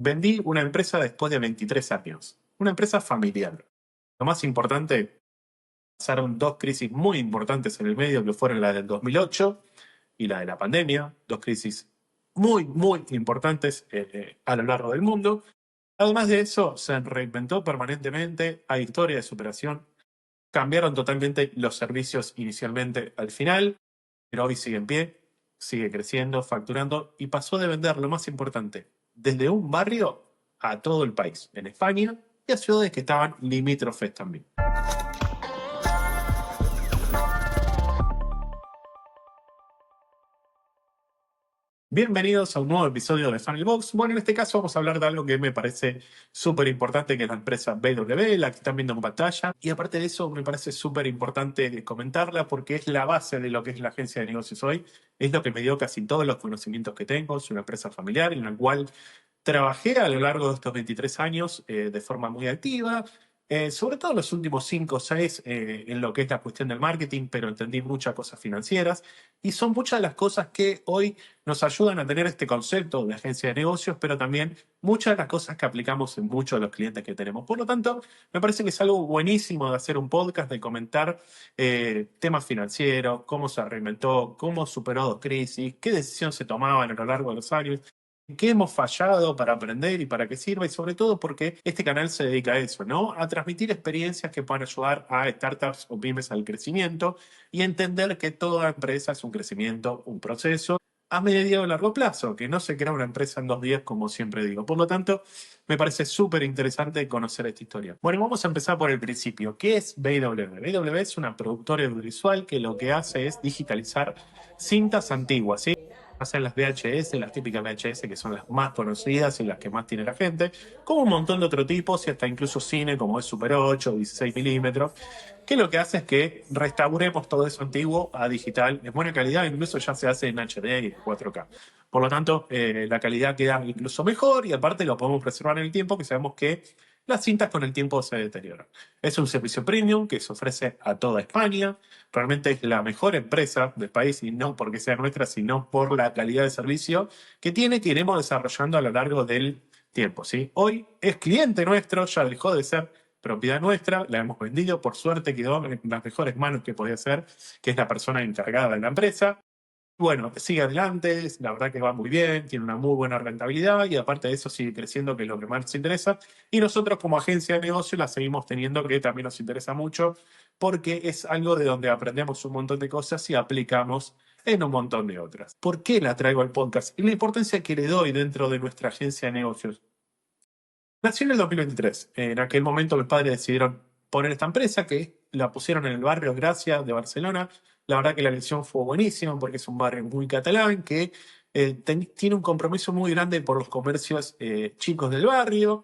Vendí una empresa después de 23 años, una empresa familiar. Lo más importante, pasaron dos crisis muy importantes en el medio, que fueron la del 2008 y la de la pandemia, dos crisis muy, muy importantes a lo largo del mundo. Además de eso, se reinventó permanentemente, hay historia de superación, cambiaron totalmente los servicios inicialmente al final, pero hoy sigue en pie, sigue creciendo, facturando y pasó de vender lo más importante, desde un barrio a todo el país, en España y a ciudades que estaban limítrofes también. Bienvenidos a un nuevo episodio de Funnel Box. Bueno, en este caso vamos a hablar de algo que me parece súper importante, que es la empresa BW, la que están viendo en pantalla. Y aparte de eso, me parece súper importante comentarla porque es la base de lo que es la agencia de negocios hoy. Es lo que me dio casi todos los conocimientos que tengo. Es una empresa familiar en la cual trabajé a lo largo de estos 23 años de forma muy activa. Sobre todo en los últimos 5 o 6 en lo que es la cuestión del marketing, pero entendí muchas cosas financieras y son muchas de las cosas que hoy nos ayudan a tener este concepto de agencia de negocios, pero también muchas de las cosas que aplicamos en muchos de los clientes que tenemos. Por lo tanto, me parece que es algo buenísimo de hacer un podcast, de comentar temas financieros, cómo se reinventó, cómo superó dos crisis, qué decisión se tomaban a lo largo de los años, qué hemos fallado para aprender y para qué sirva, y sobre todo porque este canal se dedica a eso, ¿no? A transmitir experiencias que puedan ayudar a startups o pymes al crecimiento y entender que toda empresa es un crecimiento, un proceso a medio o largo plazo, que no se crea una empresa en 2 días, como siempre digo. Por lo tanto, me parece súper interesante conocer esta historia. Bueno, vamos a empezar por el principio. ¿Qué es BW? BW es una productora audiovisual que lo que hace es digitalizar cintas antiguas, ¿sí? Hacen las VHS, las típicas VHS que son las más conocidas y las que más tiene la gente, como un montón de otros tipos y hasta incluso cine como es Super 8, 16 milímetros, que lo que hace es que restauremos todo eso antiguo a digital en buena calidad, incluso ya se hace en HD y en 4K. Por lo tanto, la calidad queda incluso mejor y aparte lo podemos preservar en el tiempo, que sabemos que las cintas con el tiempo se deterioran. Es un servicio premium que se ofrece a toda España. Realmente es la mejor empresa del país y no porque sea nuestra, sino por la calidad de servicio que tiene, que iremos desarrollando a lo largo del tiempo, ¿sí? Hoy es cliente nuestro, ya dejó de ser propiedad nuestra, la hemos vendido, por suerte quedó en las mejores manos que podía ser, que es la persona encargada de la empresa. Bueno, sigue adelante, la verdad que va muy bien, tiene una muy buena rentabilidad y aparte de eso sigue creciendo, que es lo que más nos interesa. Y nosotros como agencia de negocio la seguimos teniendo, que también nos interesa mucho, porque es algo de donde aprendemos un montón de cosas y aplicamos en un montón de otras. ¿Por qué la traigo al podcast? Y la importancia que le doy dentro de nuestra agencia de negocios. Nació en el 2023. En aquel momento mis padres decidieron poner esta empresa que la pusieron en el barrio Gracia de Barcelona. La verdad que la elección fue buenísima porque es un barrio muy catalán que tiene un compromiso muy grande por los comercios chicos del barrio.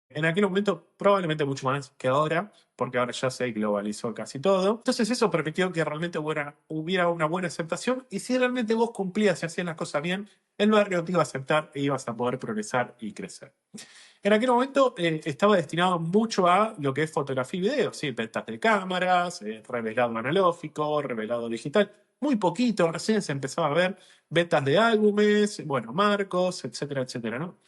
En aquel momento probablemente mucho más que ahora, porque ahora ya se globalizó casi todo. Entonces eso permitió que realmente hubiera una buena aceptación y si realmente vos cumplías y hacías las cosas bien, el barrio te iba a aceptar e ibas a poder progresar y crecer. En aquel momento estaba destinado mucho a lo que es fotografía y video, ¿sí? Ventas de cámaras, revelado analógico, revelado digital. Muy poquito, recién se empezaba a ver ventas de álbumes, bueno, marcos, etcétera, etcétera, ¿no?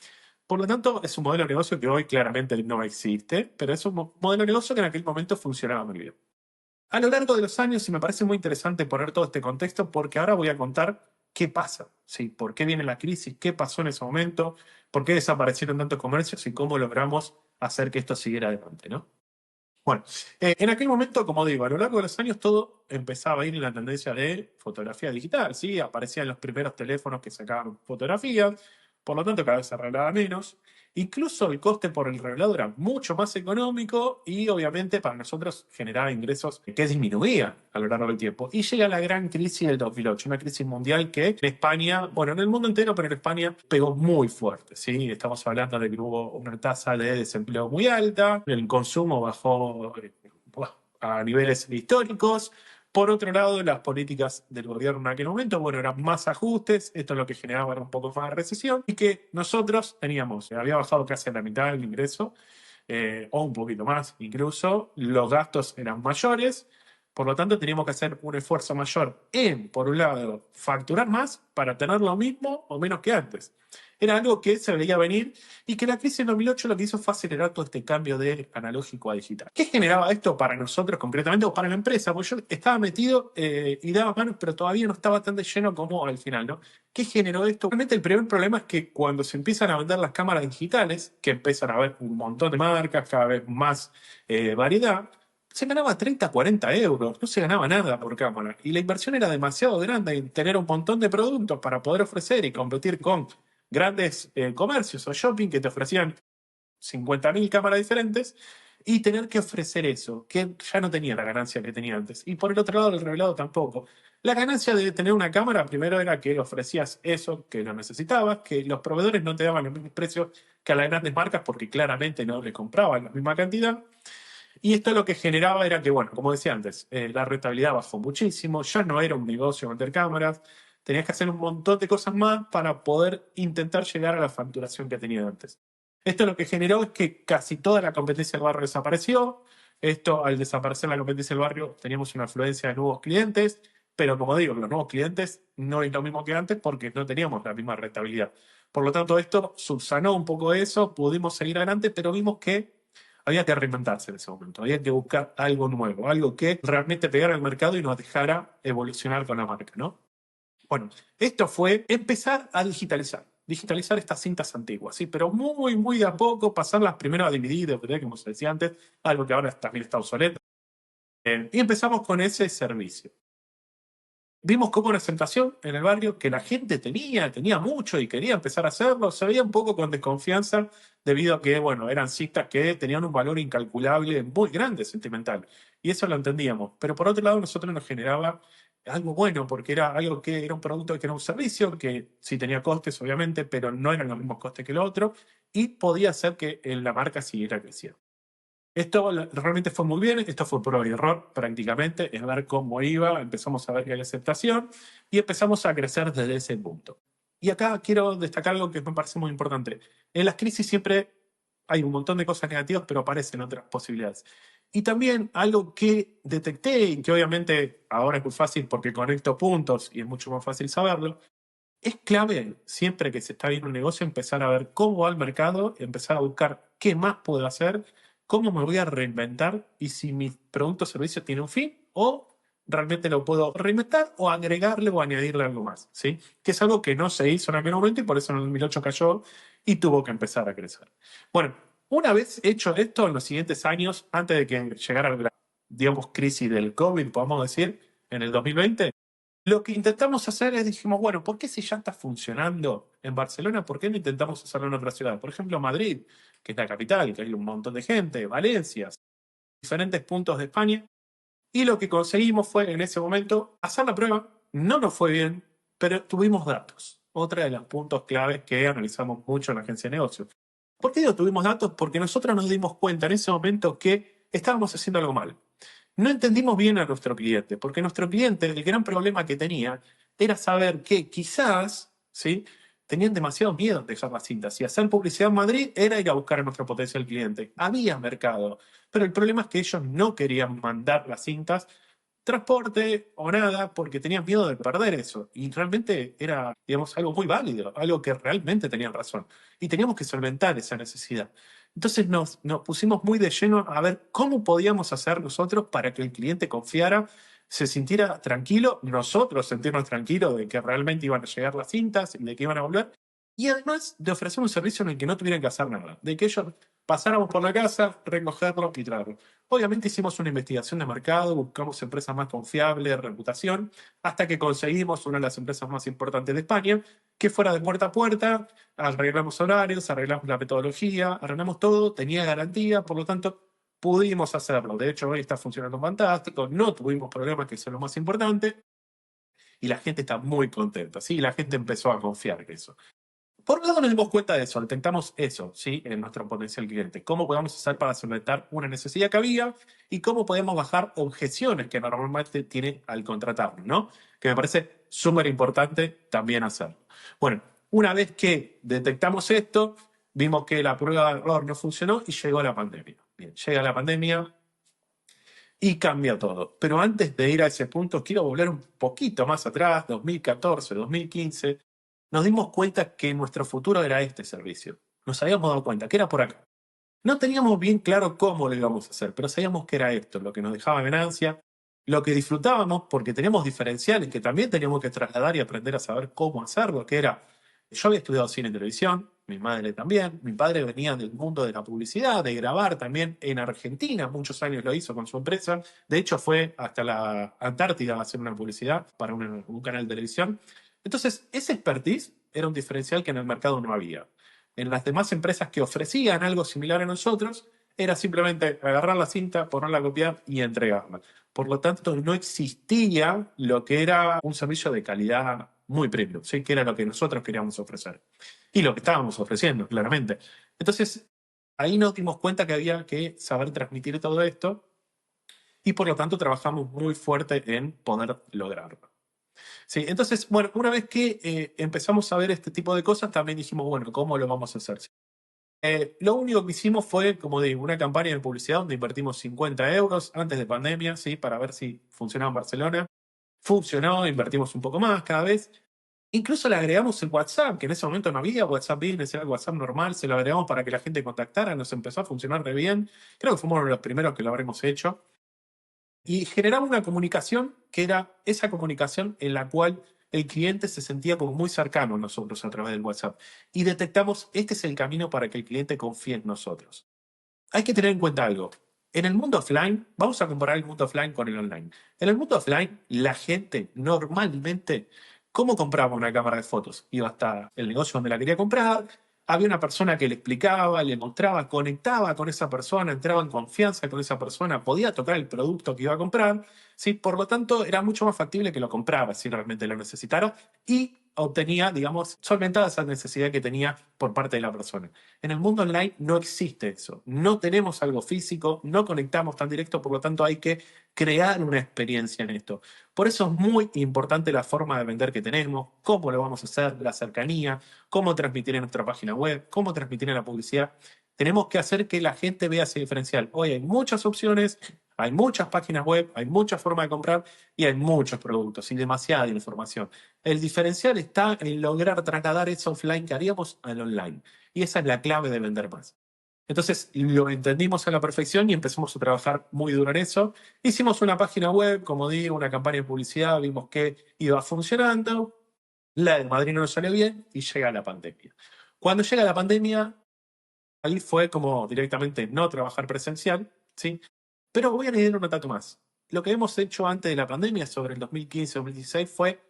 Por lo tanto, es un modelo de negocio que hoy claramente no existe, pero es un modelo de negocio que en aquel momento funcionaba muy bien. A lo largo de los años, y me parece muy interesante poner todo este contexto, porque ahora voy a contar qué pasa, ¿sí? ¿Por qué viene la crisis? ¿Qué pasó en ese momento? ¿Por qué desaparecieron tantos comercios? ¿Y cómo logramos hacer que esto siguiera adelante, ¿no? Bueno, en aquel momento, como digo, a lo largo de los años todo empezaba a ir en la tendencia de fotografía digital, ¿sí? Aparecían los primeros teléfonos que sacaban fotografías, por lo tanto cada vez se arreglaba menos. Incluso el coste por el revelado era mucho más económico y obviamente para nosotros generaba ingresos que disminuían a lo largo del tiempo. Y llega la gran crisis del 2008, una crisis mundial que en España, bueno, en el mundo entero, pero en España pegó muy fuerte, ¿sí? Estamos hablando de que hubo una tasa de desempleo muy alta, el consumo bajó a niveles históricos. Por otro lado, las políticas del gobierno en aquel momento, bueno, eran más ajustes, esto es lo que generaba un poco más de recesión, y que nosotros teníamos, había bajado casi a la mitad del ingreso, o un poquito más incluso, los gastos eran mayores, por lo tanto teníamos que hacer un esfuerzo mayor en, por un lado, facturar más para tener lo mismo o menos que antes. Era algo que se veía venir y que la crisis en 2008 lo que hizo fue acelerar todo este cambio de analógico a digital. ¿Qué generaba esto para nosotros concretamente o para la empresa? Porque yo estaba metido y daba manos, pero todavía no estaba tan de lleno como al final, ¿no? ¿Qué generó esto? Realmente el primer problema es que cuando se empiezan a vender las cámaras digitales, que empiezan a haber un montón de marcas, cada vez más variedad, se ganaba 30, 40 euros, no se ganaba nada por cámara. Y la inversión era demasiado grande en tener un montón de productos para poder ofrecer y competir con grandes comercios o shopping que te ofrecían 50.000 cámaras diferentes y tener que ofrecer eso, que ya no tenía la ganancia que tenía antes. Y por el otro lado, el revelado tampoco. La ganancia de tener una cámara primero era que ofrecías eso que no necesitabas, que los proveedores no te daban los mismos precios que a las grandes marcas porque claramente no le compraban la misma cantidad. Y esto lo que generaba era que, bueno, como decía antes, la rentabilidad bajó muchísimo, ya no era un negocio vender cámaras, tenías que hacer un montón de cosas más para poder intentar llegar a la facturación que tenía antes. Esto lo que generó es que casi toda la competencia del barrio desapareció. Esto, al desaparecer la competencia del barrio, teníamos una afluencia de nuevos clientes, pero como digo, los nuevos clientes no es lo mismo que antes porque no teníamos la misma rentabilidad. Por lo tanto, esto subsanó un poco eso, pudimos seguir adelante, pero vimos que había que reinventarse en ese momento, había que buscar algo nuevo, algo que realmente pegara al mercado y nos dejara evolucionar con la marca, ¿no? Bueno, esto fue empezar a digitalizar estas cintas antiguas, ¿sí? Pero muy, muy de a poco, pasarlas primero a DVD, DVD, como se decía antes, algo que ahora también está obsoleto. Y empezamos con ese servicio. Vimos como una presentación en el barrio que la gente tenía mucho y quería empezar a hacerlo. Se veía un poco con desconfianza debido a que, bueno, eran citas que tenían un valor incalculable, muy grande, sentimental. Y eso lo entendíamos. Pero por otro lado, nosotros nos generaba algo bueno, porque era algo que era un producto que era un servicio, que sí tenía costes, obviamente, pero no eran los mismos costes que el otro, y podía hacer que la marca siguiera creciendo. Esto realmente fue muy bien, esto fue prueba y error prácticamente, es ver cómo iba, empezamos a ver que hay aceptación y empezamos a crecer desde ese punto. Y acá quiero destacar algo que me parece muy importante. En las crisis siempre hay un montón de cosas negativas, pero aparecen otras posibilidades. Y también algo que detecté y que obviamente ahora es muy fácil porque conecto puntos y es mucho más fácil saberlo, es clave siempre que se está viendo un negocio empezar a ver cómo va el mercado, empezar a buscar qué más puedo hacer, cómo me voy a reinventar y si mi producto o servicio tiene un fin o realmente lo puedo reinventar o agregarle o añadirle algo más, ¿sí? Que es algo que no se hizo en aquel momento y por eso en el 2008 cayó y tuvo que empezar a crecer. Bueno, una vez hecho esto en los siguientes años, antes de que llegara la, digamos, crisis del COVID, podemos decir, en el 2020, lo que intentamos hacer es, dijimos, bueno, ¿por qué si ya está funcionando en Barcelona, por qué no intentamos hacerlo en otra ciudad? Por ejemplo, Madrid, que es la capital, que hay un montón de gente, Valencia, diferentes puntos de España. Y lo que conseguimos fue en ese momento hacer la prueba. No nos fue bien, pero tuvimos datos. Otra de los puntos claves que analizamos mucho en la agencia de negocios. ¿Por qué digo tuvimos datos? Porque nosotros nos dimos cuenta en ese momento que estábamos haciendo algo mal. No entendimos bien a nuestro cliente, porque nuestro cliente, el gran problema que tenía era saber que quizás, ¿sí? Tenían demasiado miedo de dejar las cintas. Y hacer publicidad en Madrid era ir a buscar a nuestro potencial cliente. Había mercado, pero el problema es que ellos no querían mandar las cintas, transporte o nada, porque tenían miedo de perder eso. Y realmente era, digamos, algo muy válido, algo que realmente tenían razón. Y teníamos que solventar esa necesidad. Entonces nos pusimos muy de lleno a ver cómo podíamos hacer nosotros para que el cliente confiara, se sintiera tranquilo, nosotros sentirnos tranquilos de que realmente iban a llegar las cintas y de que iban a volver. Y además de ofrecer un servicio en el que no tuvieran que hacer nada, de que ellos pasáramos por la casa, recogerlo y traerlo. Obviamente hicimos una investigación de mercado, buscamos empresas más confiables, de reputación, hasta que conseguimos una de las empresas más importantes de España, que fuera de puerta a puerta, arreglamos horarios, arreglamos la metodología, arreglamos todo, tenía garantía, por lo tanto pudimos hacerlo. De hecho, hoy está funcionando fantástico, no tuvimos problemas, que eso es lo más importante, y la gente está muy contenta, ¿sí? La gente empezó a confiar en eso. Por un lado nos dimos cuenta de eso, detectamos eso, ¿sí? En nuestro potencial cliente. ¿Cómo podemos hacer para solventar una necesidad que había y cómo podemos bajar objeciones que normalmente tiene al contratarlo, ¿no? Que me parece súper importante también hacerlo. Bueno, una vez que detectamos esto, vimos que la prueba de error no funcionó y llegó la pandemia. Bien, llega la pandemia y cambia todo. Pero antes de ir a ese punto, quiero volver un poquito más atrás, 2014, 2015 nos dimos cuenta que nuestro futuro era este servicio. Nos habíamos dado cuenta que era por acá. No teníamos bien claro cómo lo íbamos a hacer, pero sabíamos que era esto, lo que nos dejaba ganancia, lo que disfrutábamos, porque teníamos diferenciales que también teníamos que trasladar y aprender a saber cómo hacerlo, que era, yo había estudiado cine y televisión, mi madre también, mi padre venía del mundo de la publicidad, de grabar también en Argentina, muchos años lo hizo con su empresa, de hecho fue hasta la Antártida a hacer una publicidad para un canal de televisión. Entonces, ese expertise era un diferencial que en el mercado no había. En las demás empresas que ofrecían algo similar a nosotros, era simplemente agarrar la cinta, ponerla a copiar y entregarla. Por lo tanto, no existía lo que era un servicio de calidad muy premium, ¿sí? Que era lo que nosotros queríamos ofrecer. Y lo que estábamos ofreciendo, claramente. Entonces, ahí nos dimos cuenta que había que saber transmitir todo esto y por lo tanto trabajamos muy fuerte en poder lograrlo. Sí, entonces, bueno, una vez que empezamos a ver este tipo de cosas, también dijimos, bueno, ¿cómo lo vamos a hacer? Lo único que hicimos fue, como digo, una campaña de publicidad donde invertimos 50 euros antes de pandemia, ¿sí? Para ver si funcionaba en Barcelona. Funcionó, invertimos un poco más cada vez. Incluso le agregamos el WhatsApp, que en ese momento no había WhatsApp Business, era el WhatsApp normal, se lo agregamos para que la gente contactara, nos empezó a funcionar re bien. Creo que fuimos uno de los primeros que lo habremos hecho. Y generamos una comunicación que era esa comunicación en la cual el cliente se sentía como muy cercano a nosotros a través del WhatsApp. Y detectamos, este es el camino para que el cliente confíe en nosotros. Hay que tener en cuenta algo. En el mundo offline, vamos a comparar el mundo offline con el online. En el mundo offline, la gente normalmente, ¿cómo compraba una cámara de fotos? Iba hasta el negocio donde la quería comprar, había una persona que le explicaba, le mostraba, conectaba con esa persona, entraba en confianza con esa persona, podía tocar el producto que iba a comprar, ¿sí? Por lo tanto, era mucho más factible que lo comprara si realmente lo necesitara y obtenía, digamos, solventaba esa necesidad que tenía por parte de la persona. En el mundo online no existe eso. No tenemos algo físico, no conectamos tan directo, por lo tanto hay que crear una experiencia en esto. Por eso es muy importante la forma de vender que tenemos, cómo lo vamos a hacer, la cercanía, cómo transmitir en nuestra página web, cómo transmitir en la publicidad. Tenemos que hacer que la gente vea ese diferencial. Hoy hay muchas opciones, hay muchas páginas web, hay muchas formas de comprar y hay muchos productos y demasiada información. El diferencial está en lograr trasladar eso offline que haríamos al online. Y esa es la clave de vender más. Entonces lo entendimos a la perfección y empezamos a trabajar muy duro en eso. Hicimos una página web, como digo, una campaña de publicidad, vimos que iba funcionando. La de Madrid no nos salió bien y llega la pandemia. Cuando llega la pandemia, ahí fue como directamente no trabajar presencial, ¿sí? Pero voy a añadir un dato más. Lo que hemos hecho antes de la pandemia, sobre el 2015-2016, fue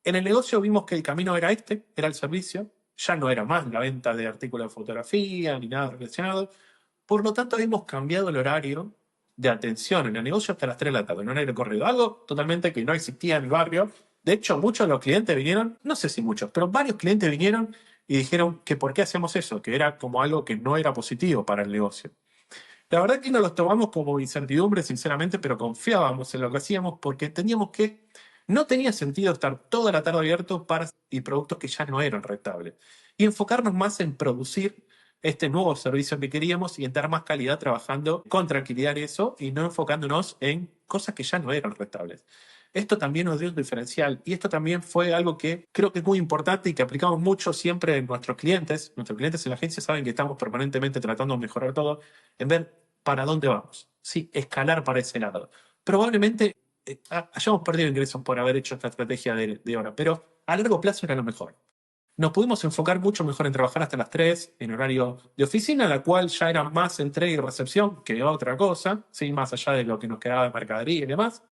en el negocio vimos que el camino era este, era el servicio, ya no era más la venta de artículos de fotografía ni nada relacionado. Por lo tanto, hemos cambiado el horario de atención en el negocio hasta las 3 de la tarde, en horario corrido, algo totalmente que no existía en el barrio. De hecho, muchos de los clientes vinieron, no sé si muchos, pero varios clientes vinieron y dijeron que por qué hacemos eso, que era como algo que no era positivo para el negocio. La verdad que no los tomamos como incertidumbre, sinceramente, pero confiábamos en lo que hacíamos porque entendíamos que no tenía sentido estar toda la tarde abierto para y productos que ya no eran rentables. Y enfocarnos más en producir este nuevo servicio que queríamos y en dar más calidad trabajando con tranquilidad en eso y no enfocándonos en cosas que ya no eran rentables. Esto también nos dio un diferencial y esto también fue algo que creo que es muy importante y que aplicamos mucho siempre en nuestros clientes. Nuestros clientes en la agencia saben que estamos permanentemente tratando de mejorar todo, en ver para dónde vamos. Sí, escalar para ese lado. Probablemente hayamos perdido ingresos por haber hecho esta estrategia de hora, pero a largo plazo era lo mejor. Nos pudimos enfocar mucho mejor en trabajar hasta las 3 en horario de oficina, la cual ya era más entrega y recepción que otra cosa, ¿sí? Más allá de lo que nos quedaba de mercadería y demás.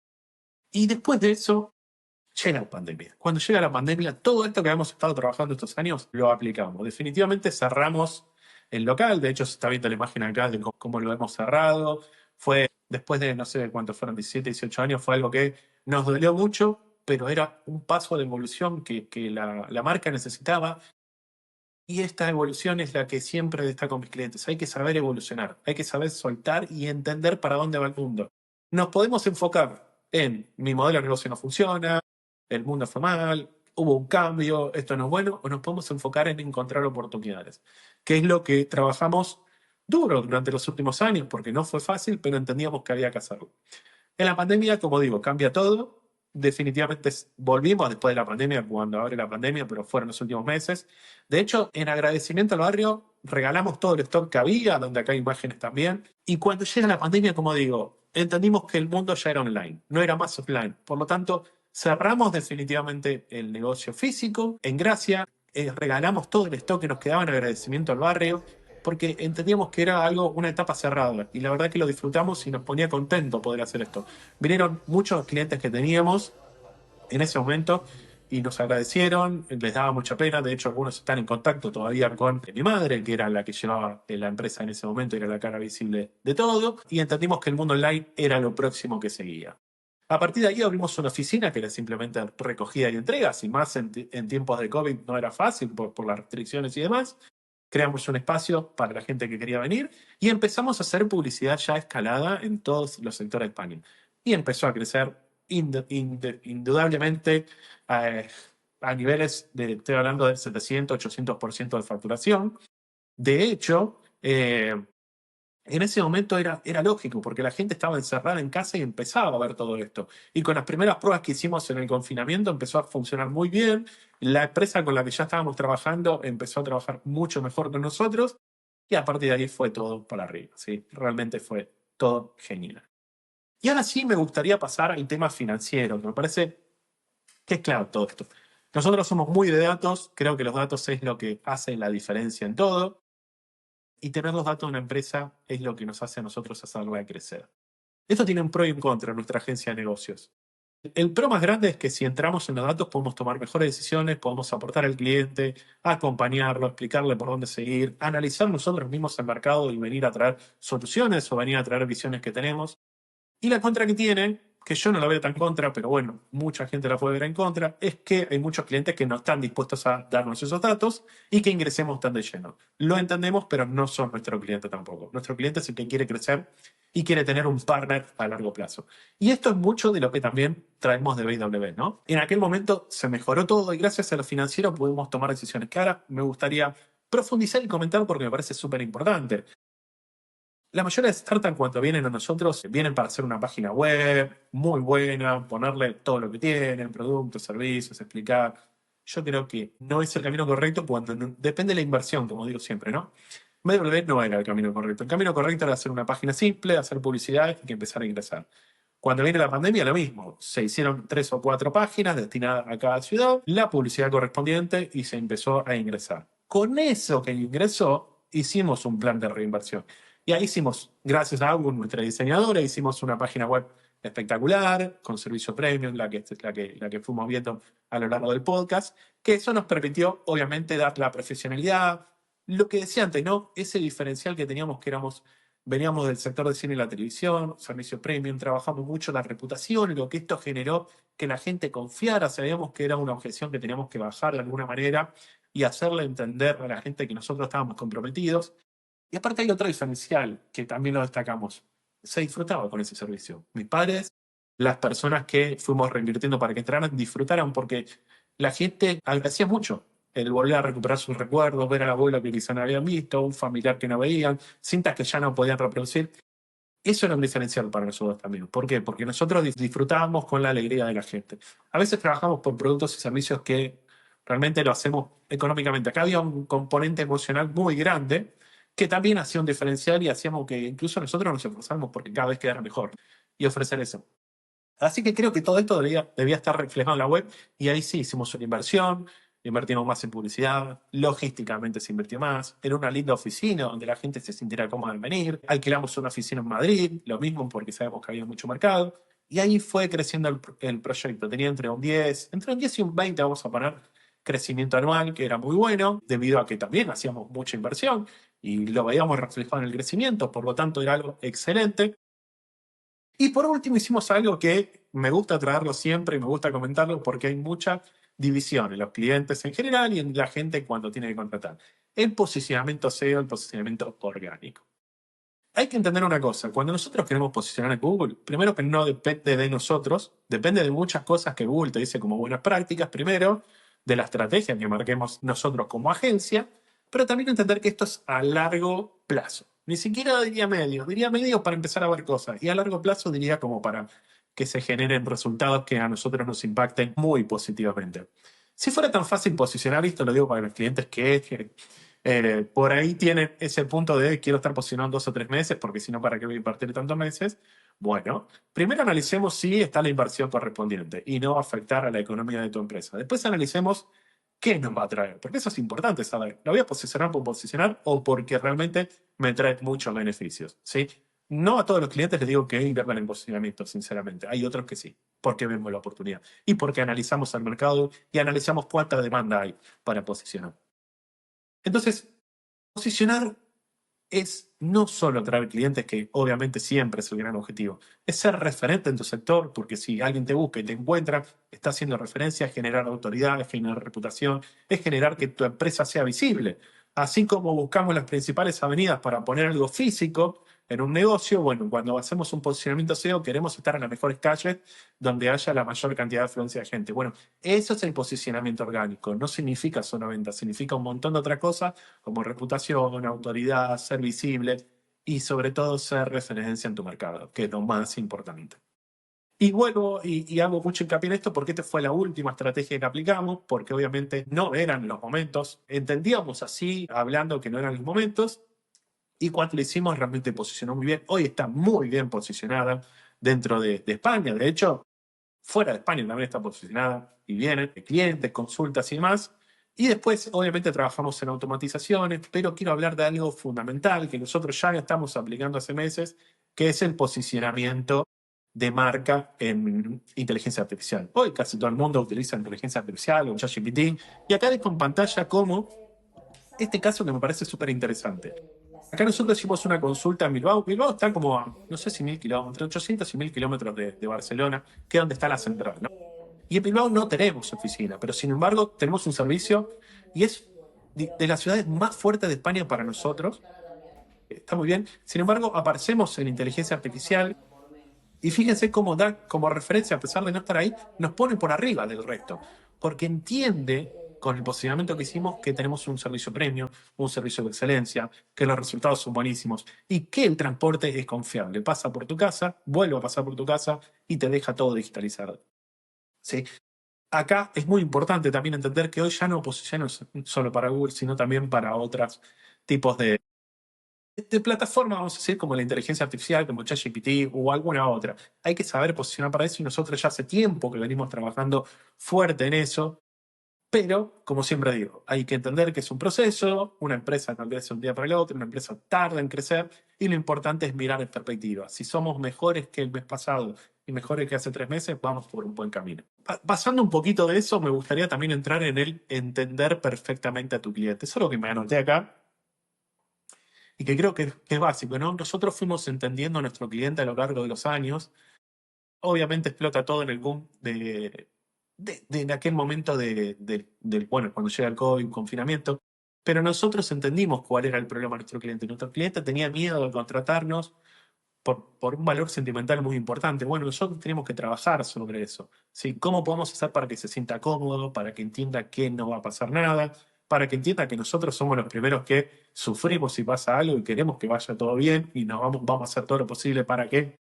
Y después de eso, llega la pandemia. Cuando llega la pandemia, todo esto que hemos estado trabajando estos años lo aplicamos. Definitivamente cerramos el local. De hecho, se está viendo la imagen acá de cómo lo hemos cerrado. Fue después de, no sé cuántos fueron, 17, 18 años, fue algo que nos dolió mucho, pero era un paso de evolución que la marca necesitaba. Y esta evolución es la que siempre destaco con mis clientes. Hay que saber evolucionar, hay que saber soltar y entender para dónde va el mundo. Nos podemos enfocar en mi modelo de negocio no funciona, el mundo fue mal, hubo un cambio, esto no es bueno, o nos podemos enfocar en encontrar oportunidades, que es lo que trabajamos duro durante los últimos años, porque no fue fácil, pero entendíamos que había que hacerlo. En la pandemia, como digo, cambia todo. definitivamente volvimos después de la pandemia, cuando abre la pandemia, pero fueron los últimos meses. De hecho, en agradecimiento al barrio, regalamos todo el stock que había, donde acá hay imágenes también. Y cuando llega la pandemia, como digo, entendimos que el mundo ya era online, no era más offline. Por lo tanto, cerramos definitivamente el negocio físico en Gracia, regalamos todo el stock que nos quedaba en agradecimiento al barrio, porque entendíamos que era algo, una etapa cerrada. Y la verdad que lo disfrutamos y nos ponía contento poder hacer esto. Vinieron muchos clientes que teníamos en ese momento y nos agradecieron, les daba mucha pena. De hecho, algunos están en contacto todavía con mi madre, que era la que llevaba la empresa en ese momento, era la cara visible de todo, y entendimos que el mundo online era lo próximo que seguía. A partir de ahí abrimos una oficina que era simplemente recogida y entrega, sin más en tiempos de COVID no era fácil por las restricciones y demás. Creamos un espacio para la gente que quería venir y empezamos a hacer publicidad ya escalada en todos los sectores de España. Y empezó a crecer indudablemente eh, a niveles estoy hablando del 700-800% de facturación. De hecho, en ese momento era lógico, porque la gente estaba encerrada en casa y empezaba a ver todo esto. Y con las primeras pruebas que hicimos en el confinamiento empezó a funcionar muy bien. La empresa con la que ya estábamos trabajando empezó a trabajar mucho mejor que nosotros y a partir de ahí fue todo para arriba. ¿Sí? Realmente fue todo genial. Y ahora sí me gustaría pasar al tema financiero, que me parece que es clave todo esto. Nosotros somos muy de datos, creo que los datos es lo que hace la diferencia en todo. Y tener los datos de una empresa es lo que nos hace a nosotros hacerla crecer. Esto tiene un pro y un contra en nuestra agencia de negocios. El pro más grande es que si entramos en los datos podemos tomar mejores decisiones, podemos aportar al cliente, acompañarlo, explicarle por dónde seguir, analizar nosotros mismos el mercado y venir a traer soluciones o venir a traer visiones que tenemos. Y la contra que tiene, que yo no la veo tan contra, pero bueno, mucha gente la puede ver en contra, es que hay muchos clientes que no están dispuestos a darnos esos datos y que ingresemos tan de lleno. Lo entendemos, pero no son nuestro cliente tampoco. Nuestro cliente es el que quiere crecer y quiere tener un partner a largo plazo. Y esto es mucho de lo que también traemos de BW, ¿no? En aquel momento se mejoró todo y gracias a lo financiero pudimos tomar decisiones que ahora me gustaría profundizar y comentar porque me parece súper importante. La mayoría de startups cuando vienen a nosotros vienen para hacer una página web muy buena, ponerle todo lo que tienen, productos, servicios, explicar. Yo creo que no es el camino correcto cuando depende de la inversión, como digo siempre, ¿no? MW no era el camino correcto. El camino correcto era hacer una página simple, hacer publicidad y que empezar a ingresar. Cuando viene la pandemia, lo mismo. Se hicieron 3 o 4 páginas destinadas a cada ciudad, la publicidad correspondiente y se empezó a ingresar. Con eso que ingresó, hicimos un plan de reinversión. Y ahí hicimos, gracias a Agu, nuestra diseñadora, hicimos una página web espectacular, con servicio premium, la que fuimos viendo a lo largo del podcast, que eso nos permitió, obviamente, dar la profesionalidad, lo que decía antes, ¿no? Ese diferencial que teníamos, que veníamos del sector de cine y la televisión, servicio premium, trabajamos mucho la reputación, y lo que esto generó que la gente confiara, sabíamos que era una objeción que teníamos que bajar de alguna manera y hacerle entender a la gente que nosotros estábamos comprometidos. Y aparte hay otro diferencial que también lo destacamos. Se disfrutaba con ese servicio. Mis padres, las personas que fuimos reinvirtiendo para que entraran, disfrutaran porque la gente agradecía mucho el volver a recuperar sus recuerdos, ver al abuelo que quizá no habían visto, un familiar que no veían, cintas que ya no podían reproducir. Eso era un diferencial para nosotros también. ¿Por qué? Porque nosotros disfrutábamos con la alegría de la gente. A veces trabajamos por productos y servicios que realmente lo hacemos económicamente. Acá había un componente emocional muy grande que también hacía un diferencial y hacíamos que incluso nosotros nos esforzáramos porque cada vez quedara mejor y ofrecer eso. Así que creo que todo esto debía estar reflejado en la web y ahí sí hicimos una inversión, invertimos más en publicidad, logísticamente se invirtió más, en una linda oficina donde la gente se sintiera cómoda en venir, alquilamos una oficina en Madrid, lo mismo porque sabemos que había mucho mercado, y ahí fue creciendo el proyecto. Tenía entre un 10 y un 20 vamos a poner crecimiento anual, que era muy bueno, debido a que también hacíamos mucha inversión y lo veíamos reflejado en el crecimiento, por lo tanto era algo excelente. Y por último hicimos algo que me gusta traerlo siempre y me gusta comentarlo porque hay mucha división en los clientes en general y en la gente cuando tiene que contratar. El posicionamiento SEO, el posicionamiento orgánico. Hay que entender una cosa, cuando nosotros queremos posicionar en Google, primero que no depende de nosotros, depende de muchas cosas que Google te dice como buenas prácticas, primero, de la estrategia que marquemos nosotros como agencia, pero también entender que esto es a largo plazo. Ni siquiera diría medio para empezar a ver cosas, y a largo plazo diría como para que se generen resultados que a nosotros nos impacten muy positivamente. Si fuera tan fácil posicionar, esto lo digo para los clientes que por ahí tienen ese punto de quiero estar posicionado 2 o 3 meses, porque si no, ¿para qué voy a invertir tantos meses? Bueno, primero analicemos si está la inversión correspondiente y no va a afectar a la economía de tu empresa. Después analicemos qué nos va a traer, porque eso es importante saber. ¿Lo voy a posicionar por posicionar o porque realmente me trae muchos beneficios? ¿Sí? No a todos los clientes les digo que inviertan en posicionamiento, sinceramente. Hay otros que sí, porque vemos la oportunidad y porque analizamos al mercado y analizamos cuánta demanda hay para posicionar. Entonces, posicionar es no solo atraer clientes, que obviamente siempre es el gran objetivo, es ser referente en tu sector, porque si alguien te busca y te encuentra, está haciendo referencia, es generar autoridad, es generar reputación, es generar que tu empresa sea visible. Así como buscamos las principales avenidas para poner algo físico en un negocio, bueno, cuando hacemos un posicionamiento SEO queremos estar en las mejores calles donde haya la mayor cantidad de afluencia de gente. Bueno, eso es el posicionamiento orgánico, no significa solo venta, significa un montón de otras cosas como reputación, autoridad, ser visible y sobre todo ser referencia en tu mercado, que es lo más importante. Y vuelvo y hago mucho hincapié en esto porque esta fue la última estrategia que aplicamos, porque obviamente no eran los momentos, entendíamos así, hablando que no eran los momentos, y cuando lo hicimos realmente posicionó muy bien. Hoy está muy bien posicionada dentro de España, de hecho, fuera de España también está posicionada y vienen clientes, consultas y demás. Y después, obviamente, trabajamos en automatizaciones, pero quiero hablar de algo fundamental que nosotros ya estamos aplicando hace meses, que es el posicionamiento de marca en inteligencia artificial. Hoy casi todo el mundo utiliza inteligencia artificial o ChatGPT, y acá dejo en pantalla como este caso que me parece súper interesante. Acá nosotros hicimos una consulta en Bilbao. Bilbao está como a, no sé si 1000 kilómetros, entre 800 y 1000 kilómetros de Barcelona, que es donde está la central, ¿no? Y en Bilbao no tenemos oficina, pero sin embargo tenemos un servicio y es de las ciudades más fuertes de España para nosotros. Está muy bien. Sin embargo, aparecemos en inteligencia artificial y fíjense cómo da como referencia, a pesar de no estar ahí, nos pone por arriba del resto, porque entiende con el posicionamiento que hicimos que tenemos un servicio premium, un servicio de excelencia, que los resultados son buenísimos y que el transporte es confiable. Pasa por tu casa, vuelve a pasar por tu casa y te deja todo digitalizado. ¿Sí? Acá es muy importante también entender que hoy ya no posicionamos solo para Google, sino también para otros tipos de plataformas, vamos a decir, como la inteligencia artificial, como ChatGPT o alguna otra. Hay que saber posicionar para eso y nosotros ya hace tiempo que venimos trabajando fuerte en eso, pero, como siempre digo, hay que entender que es un proceso, una empresa no crece un día para el otro, una empresa tarda en crecer y lo importante es mirar en perspectiva. Si somos mejores que el mes pasado y mejores que hace 3 meses, vamos por un buen camino. Pasando un poquito de eso, me gustaría también entrar en el entender perfectamente a tu cliente. Eso es lo que me anoté acá y que creo que es básico, ¿no? Nosotros fuimos entendiendo a nuestro cliente a lo largo de los años. Obviamente explota todo en el boom de aquel momento bueno, cuando llega el COVID, confinamiento. Pero nosotros entendimos cuál era el problema de nuestro cliente. Nuestro cliente tenía miedo de contratarnos por un valor sentimental muy importante. Bueno, nosotros tenemos que trabajar sobre eso. ¿Sí? ¿Cómo podemos hacer para que se sienta cómodo, para que entienda que no va a pasar nada, para que entienda que nosotros somos los primeros que sufrimos si pasa algo y queremos que vaya todo bien y vamos a hacer todo lo posible para que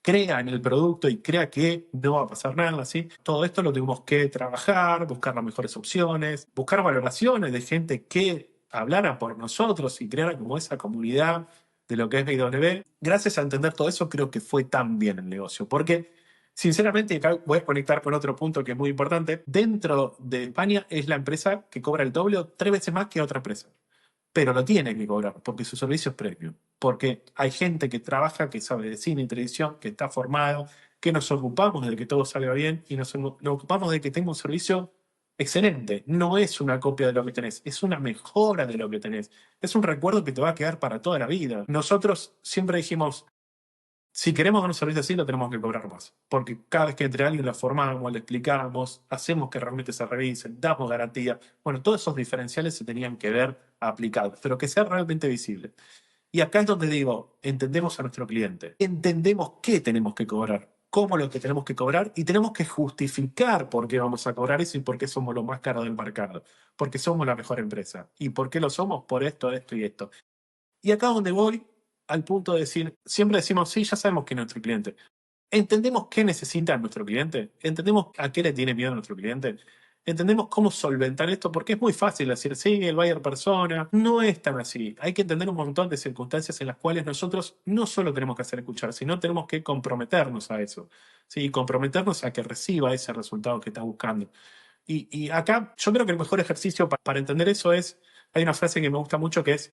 crea en el producto y crea que no va a pasar nada, ¿sí? Todo esto lo tuvimos que trabajar, buscar las mejores opciones, buscar valoraciones de gente que hablara por nosotros y creara como esa comunidad de lo que es BW. Gracias a entender todo eso, creo que fue tan bien el negocio, porque sinceramente, y acá voy a conectar con otro punto que es muy importante, dentro de España es la empresa que cobra el doble o 3 veces más que otra empresa, pero lo tiene que cobrar porque su servicio es premium. Porque hay gente que trabaja, que sabe de cine y televisión, que está formado, que nos ocupamos de que todo salga bien y nos ocupamos de que tenga un servicio excelente. No es una copia de lo que tenés, es una mejora de lo que tenés. Es un recuerdo que te va a quedar para toda la vida. Nosotros siempre dijimos, si queremos dar un servicio así, lo tenemos que cobrar más. Porque cada vez que entre alguien lo formamos, le explicamos, hacemos que realmente se revisen, damos garantía. Bueno, todos esos diferenciales se tenían que ver aplicados, pero que sea realmente visible. Y acá es donde digo, entendemos a nuestro cliente, entendemos qué tenemos que cobrar, cómo lo que tenemos que cobrar y tenemos que justificar por qué vamos a cobrar eso y por qué somos lo más caro del mercado, porque somos la mejor empresa. ¿Y por qué lo somos? Por esto, esto y esto. Y acá es donde voy al punto de decir, siempre decimos, sí, ya sabemos que es nuestro cliente. ¿Entendemos qué necesita nuestro cliente? ¿Entendemos a qué le tiene miedo a nuestro cliente? ¿Entendemos cómo solventar esto? Porque es muy fácil decir, sí, el buyer persona. No es tan así. Hay que entender un montón de circunstancias en las cuales nosotros no solo tenemos que hacer escuchar, sino tenemos que comprometernos a eso. ¿Sí? Comprometernos a que reciba ese resultado que está buscando. Y acá yo creo que el mejor ejercicio para entender eso es, hay una frase que me gusta mucho que es,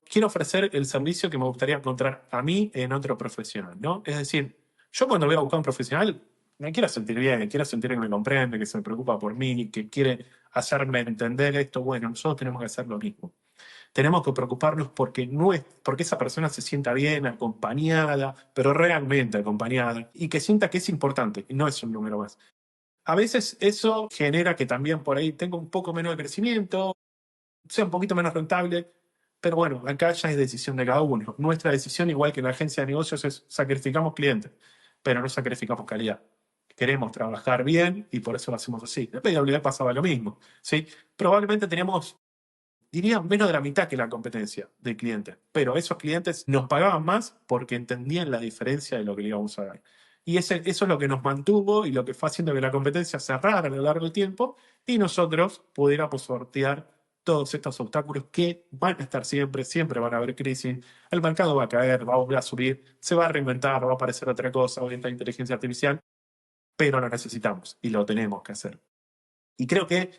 quiero ofrecer el servicio que me gustaría encontrar a mí en otro profesional, ¿no? Es decir, yo cuando voy a buscar un profesional, me quiero sentir bien, quiero sentir que me comprende, que se preocupa por mí, que quiere hacerme entender esto. Bueno, nosotros tenemos que hacer lo mismo. Tenemos que preocuparnos porque, porque esa persona se sienta bien, acompañada, pero realmente acompañada, y que sienta que es importante y no es un número más. A veces eso genera que también por ahí tenga un poco menos de crecimiento, sea un poquito menos rentable, pero bueno, acá ya es decisión de cada uno. Nuestra decisión, igual que en la agencia de negocios, es sacrificamos clientes, pero no sacrificamos calidad. Queremos trabajar bien y por eso lo hacemos así. En PwC pasaba lo mismo, ¿sí? Probablemente teníamos, diría, menos de la mitad que la competencia de clientes, pero esos clientes nos pagaban más porque entendían la diferencia de lo que le íbamos a dar. Y eso es lo que nos mantuvo y lo que fue haciendo que la competencia cerrara a lo largo del tiempo y nosotros pudiéramos sortear todos estos obstáculos que van a estar siempre, siempre van a haber crisis, el mercado va a caer, va a volver a subir, se va a reinventar, va a aparecer otra cosa, va a entrar inteligencia artificial, pero lo necesitamos y lo tenemos que hacer. Y creo que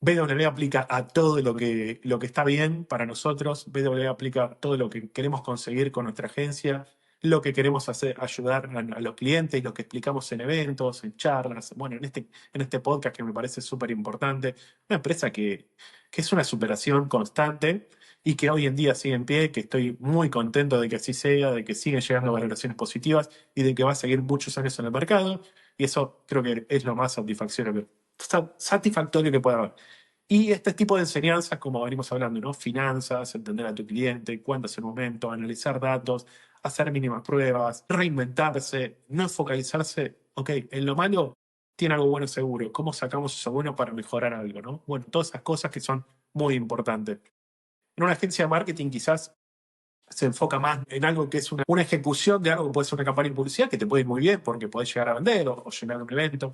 BW aplica a todo lo que está bien para nosotros. BW aplica a todo lo que queremos conseguir con nuestra agencia, lo que queremos hacer, ayudar a los clientes, lo que explicamos en eventos, en charlas, bueno, en este podcast que me parece súper importante. Una empresa que es una superación constante y que hoy en día sigue en pie, que estoy muy contento de que así sea, de que siguen llegando valoraciones positivas y de que va a seguir muchos años en el mercado. Y eso creo que es lo más satisfactorio que pueda haber. Y este tipo de enseñanzas, como venimos hablando, ¿no? Finanzas, entender a tu cliente, cuándo es el momento, analizar datos, hacer mínimas pruebas, reinventarse, no focalizarse, ok, en lo malo tiene algo bueno seguro, ¿cómo sacamos eso bueno para mejorar algo, ¿no? Bueno, todas esas cosas que son muy importantes. En una agencia de marketing quizás se enfoca más en algo que es una ejecución de algo que puede ser una campaña de publicidad que te puede ir muy bien porque podés llegar a vender o llenar un evento.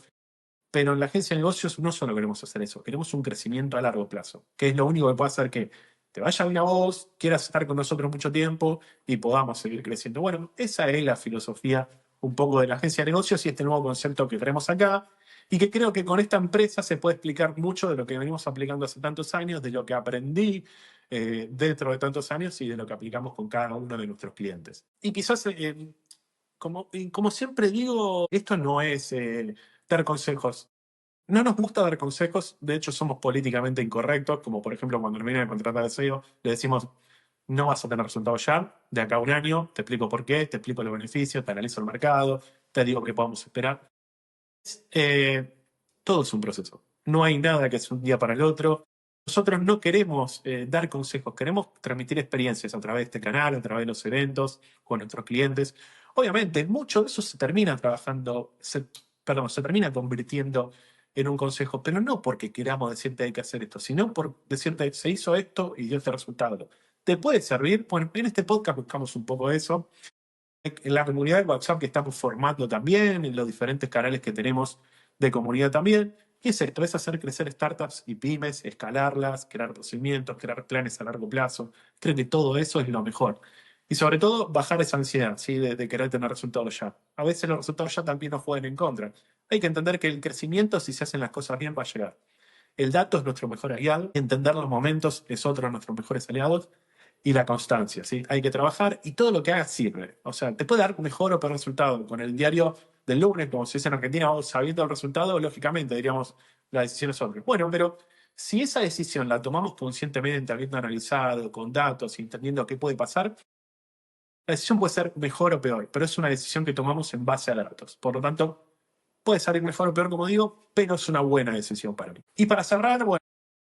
Pero en la agencia de negocios no solo queremos hacer eso, queremos un crecimiento a largo plazo, que es lo único que puede hacer que te vaya bien a vos, quieras estar con nosotros mucho tiempo y podamos seguir creciendo. Bueno, esa es la filosofía un poco de la agencia de negocios y este nuevo concepto que tenemos acá y que creo que con esta empresa se puede explicar mucho de lo que venimos aplicando hace tantos años, de lo que aprendí dentro de tantos años y de lo que aplicamos con cada uno de nuestros clientes. Y quizás como siempre digo, esto no es dar consejos. No nos gusta dar consejos, de hecho somos políticamente incorrectos, como por ejemplo cuando nos vienen a contratar de SEO, le decimos, no vas a tener resultados ya, de acá a un año, te explico por qué, te explico los beneficios, te analizo el mercado, te digo qué podemos esperar. Eh, Todo es un proceso, no hay nada que es un día para el otro. Nosotros no queremos dar consejos, queremos transmitir experiencias a través de este canal, a través de los eventos, con nuestros clientes. Obviamente, mucho de eso se termina trabajando, perdón, se termina convirtiendo en un consejo, pero no porque queramos decirte hay que hacer esto, sino por decirte se hizo esto y dio este resultado. ¿Te puede servir? Bueno, en este podcast buscamos un poco eso. En la comunidad de WhatsApp que estamos formando también, en los diferentes canales que tenemos de comunidad también. ¿Qué es esto? Es hacer crecer startups y pymes, escalarlas, crear procedimientos, crear planes a largo plazo. Creo que todo eso es lo mejor. Y sobre todo, bajar esa ansiedad, ¿sí? De querer tener resultados ya. A veces los resultados ya también nos juegan en contra. Hay que entender que el crecimiento, si se hacen las cosas bien, va a llegar. El dato es nuestro mejor aliado, entender los momentos es otro de nuestros mejores aliados y la constancia, ¿sí? Hay que trabajar y todo lo que hagas sirve. O sea, te puede dar mejor o peor resultado. Con el diario del lunes, como se dice en Argentina, vos sabiendo el resultado, lógicamente diríamos, la decisión es otra. Bueno, pero si esa decisión la tomamos conscientemente, habiendo analizado, con datos, entendiendo qué puede pasar, la decisión puede ser mejor o peor, pero es una decisión que tomamos en base a datos. Por lo tanto, puede salir mejor o peor, como digo, pero es una buena decisión para mí. Y para cerrar, bueno,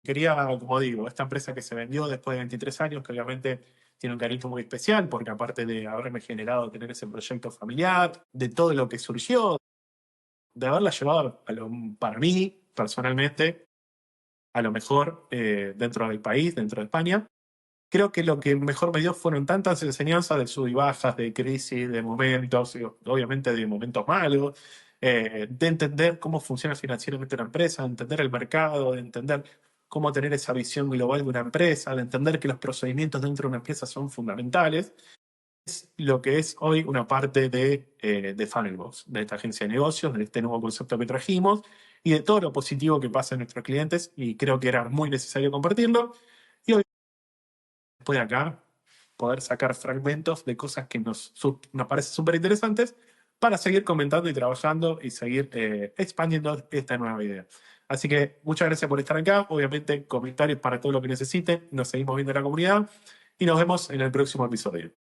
quería, como digo, esta empresa que se vendió después de 23 años, que obviamente tiene un cariño muy especial, porque aparte de haberme generado tener ese proyecto familiar, de todo lo que surgió, de haberla llevado para mí, personalmente, a lo mejor dentro del país, dentro de España, creo que lo que mejor me dio fueron tantas enseñanzas de sub y bajas, de crisis, de momentos, y obviamente de momentos malos, de entender cómo funciona financieramente una empresa, de entender el mercado, de entender cómo tener esa visión global de una empresa, de entender que los procedimientos dentro de una empresa son fundamentales. Es lo que es hoy una parte de Funnelbox, de esta agencia de negocios, de este nuevo concepto que trajimos y de todo lo positivo que pasa en nuestros clientes, y creo que era muy necesario compartirlo. Y hoy, después de acá, poder sacar fragmentos de cosas que nos parecen súper interesantes para seguir comentando y trabajando y seguir expandiendo esta nueva idea. Así que muchas gracias por estar acá. Obviamente, comentarios para todo lo que necesiten. Nos seguimos viendo en la comunidad y nos vemos en el próximo episodio.